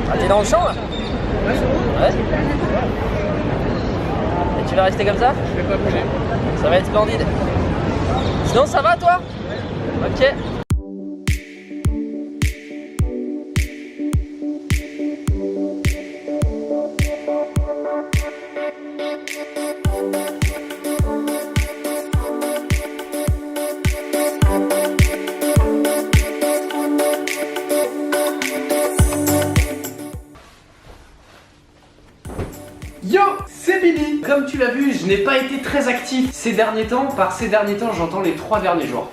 Ah, t'es dans le champ là? Ouais. Et tu vas rester comme ça? Je vais pas bouger. Ça va être splendide. Sinon ça va toi? Ok. Yo, c'est Billy. Comme tu l'as vu, je n'ai pas été très actif ces derniers temps. Par ces derniers temps, j'entends les 3 derniers jours.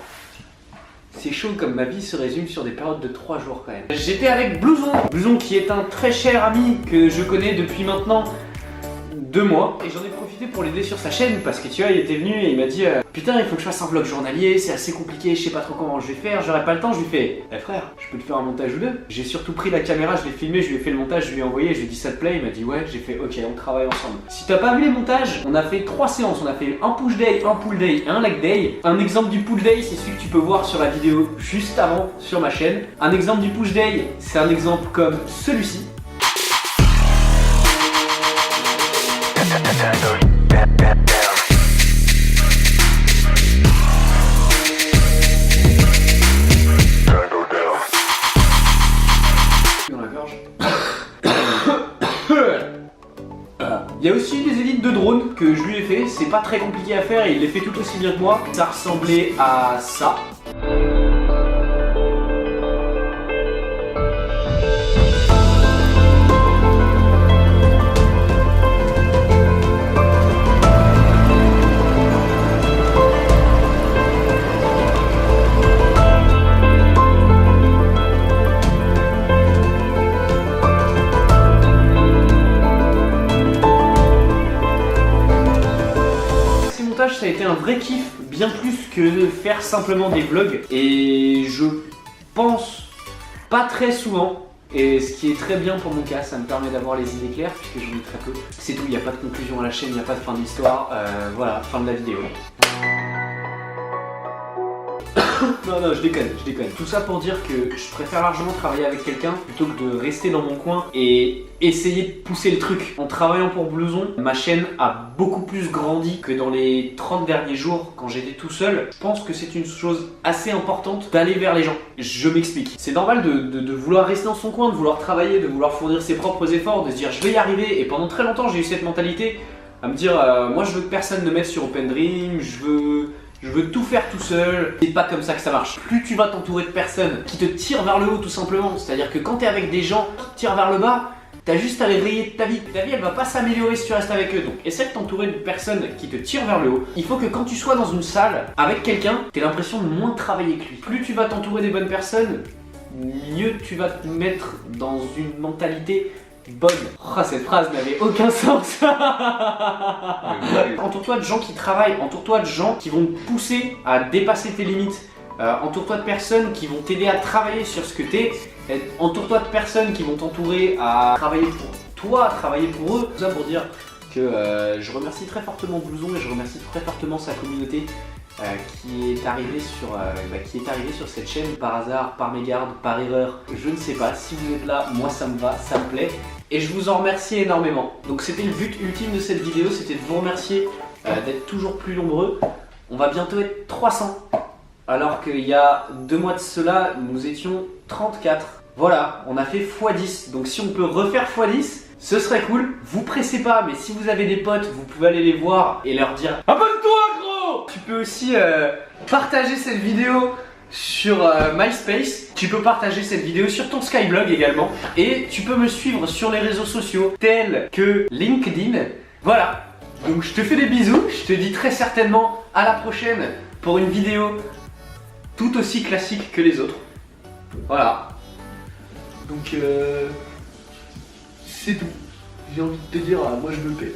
C'est chaud comme ma vie se résume sur des périodes de 3 jours quand même. J'étais avec Blouson. Blouson qui est un très cher ami que je connais depuis maintenant 2 mois. Et j'en ai profité pour l'aider sur sa chaîne parce que tu vois, il était venu et il m'a dit putain, il faut que je fasse un vlog journalier, c'est assez compliqué, je sais pas trop comment je vais faire, j'aurai pas le temps. Je lui fais eh frère, je peux te faire un montage ou deux. J'ai surtout pris la caméra, je l'ai filmé, je lui ai fait le montage, je lui ai envoyé, je lui ai dit ça te plaît, il m'a dit ouais, j'ai fait ok, on travaille ensemble. Si t'as pas vu les montages, on a fait 3 séances, on a fait un push day, un pull day et un leg day. Un exemple du pull day, c'est celui que tu peux voir sur la vidéo juste avant sur ma chaîne. Un exemple du push day, c'est un exemple comme celui-ci. Dans la gorge. Il y a aussi des édits de drone que je lui ai fait, c'est pas très compliqué à faire et il les fait tout aussi bien que moi. Ça ressemblait à ça. Ça a été un vrai kiff, bien plus que faire simplement des vlogs. Et je pense pas très souvent. Et ce qui est très bien pour mon cas, ça me permet d'avoir les idées claires puisque j'en ai très peu. C'est tout, il n'y a pas de conclusion à la chaîne, il n'y a pas de fin d'histoire. Voilà, fin de la vidéo. Non, je déconne. Tout ça pour dire que je préfère largement travailler avec quelqu'un plutôt que de rester dans mon coin et essayer de pousser le truc. En travaillant pour Blouson, ma chaîne a beaucoup plus grandi que dans les 30 derniers jours quand j'étais tout seul. Je pense que c'est une chose assez importante d'aller vers les gens. Je m'explique. C'est normal de vouloir rester dans son coin, de vouloir travailler, de vouloir fournir ses propres efforts, de se dire je vais y arriver. Et pendant très longtemps, j'ai eu cette mentalité à me dire moi je veux que personne ne mette sur Open Dream, je veux tout faire tout seul. C'est pas comme ça que ça marche. Plus tu vas t'entourer de personnes qui te tirent vers le haut tout simplement, c'est-à-dire que quand t'es avec des gens qui te tirent vers le bas, t'as juste à les rayer de ta vie. Ta vie elle va pas s'améliorer si tu restes avec eux. Donc essaie de t'entourer de personnes qui te tirent vers le haut. Il faut que quand tu sois dans une salle avec quelqu'un, t'aies l'impression de moins travailler que lui. Plus tu vas t'entourer des bonnes personnes, mieux tu vas te mettre dans une mentalité bonne. Oh, cette phrase n'avait aucun sens. Entoure-toi de gens qui travaillent, entoure-toi de gens qui vont te pousser à dépasser tes limites. Entoure-toi de personnes qui vont t'aider à travailler sur ce que t'es. Entoure-toi de personnes qui vont t'entourer à travailler pour toi, à travailler pour eux. Tout ça pour dire que je remercie très fortement Blouson et je remercie très fortement sa communauté qui est arrivée sur cette chaîne par hasard, par mégarde, par erreur. Je ne sais pas, si vous êtes là, moi ça me va, ça me plaît. Et je vous en remercie énormément. Donc c'était le but ultime de cette vidéo, c'était de vous remercier d'être toujours plus nombreux. On va bientôt être 300. Alors qu'il y a 2 mois de cela, nous étions 34. Voilà, on a fait x10. Donc si on peut refaire x10, ce serait cool. Vous pressez pas, mais si vous avez des potes, vous pouvez aller les voir et leur dire abonne-toi gros. Tu peux aussi partager cette vidéo sur MySpace. Tu peux partager cette vidéo sur ton Skyblog également. Et tu peux me suivre sur les réseaux sociaux tels que LinkedIn. Voilà. Donc je te fais des bisous. Je te dis très certainement à la prochaine pour une vidéo tout aussi classique que les autres. Voilà. Donc c'est tout. J'ai envie de te dire, moi je me paie.